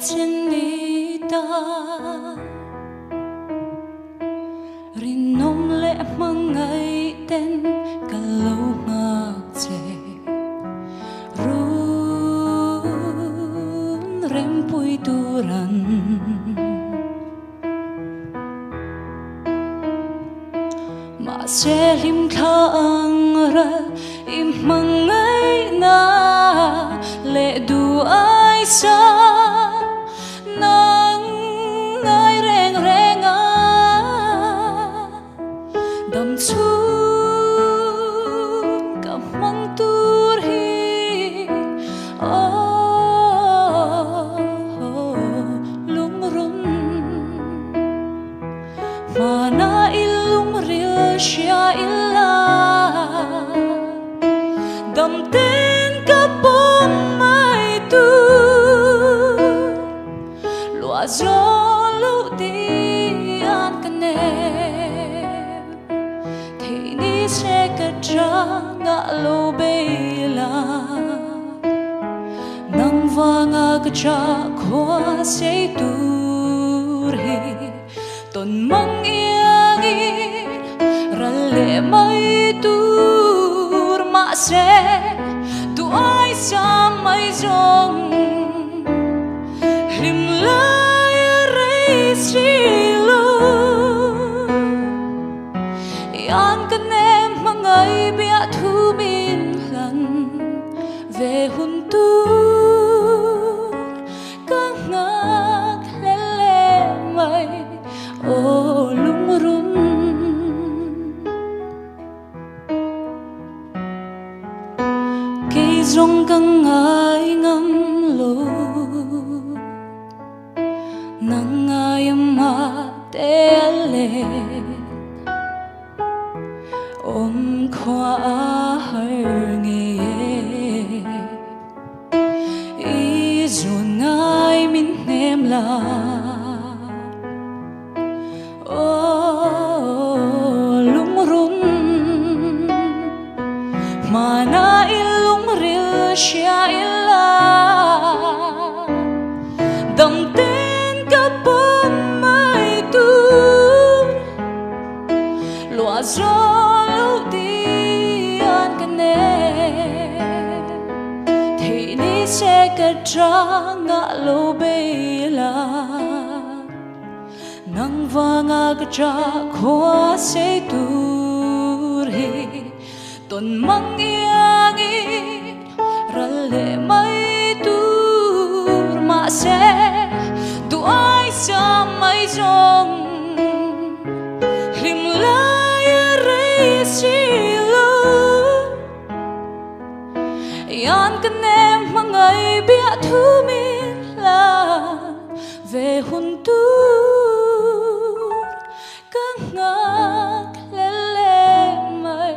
trên mi ta rin nôm lệ mang ngày tên cả lâu ngạc chê run rem pui turan mà sẽ lim thang ra im mang ngày na lệ du ai sa nang ngai reng reng a dam chu ka mang tur hi lung run mana ilung ril sha illa dam ten ka pom mai tu lua gió lâu đi an can em thì ni sẽ cất ra ngã lâu bê la nang vanga ka cha khoa say tu ri ton mang iangi ra lệ mai tur ma se tu ai sa mai rong lim lai rei silo yan kan em mangai bia thu bin lan về hun tu các ngạc lele mai ô lung run cây rong căng ai ngâm lô nang ayam ma tele om khoa har nghe i zun ngai min nem la lung run mana ilung ril sha illa dam ten ka pom mai tu lua gió lâu đi an can em thì ni sẽ cất ra ngã lâu bê la nang vanga ka cha khoa say tu ri ton mang iangi ra lệ mai tur ma se tu ai sa mai rong lim lai rei silo yan kan em mangai bia thu min la về hun tu các ngạc lele mai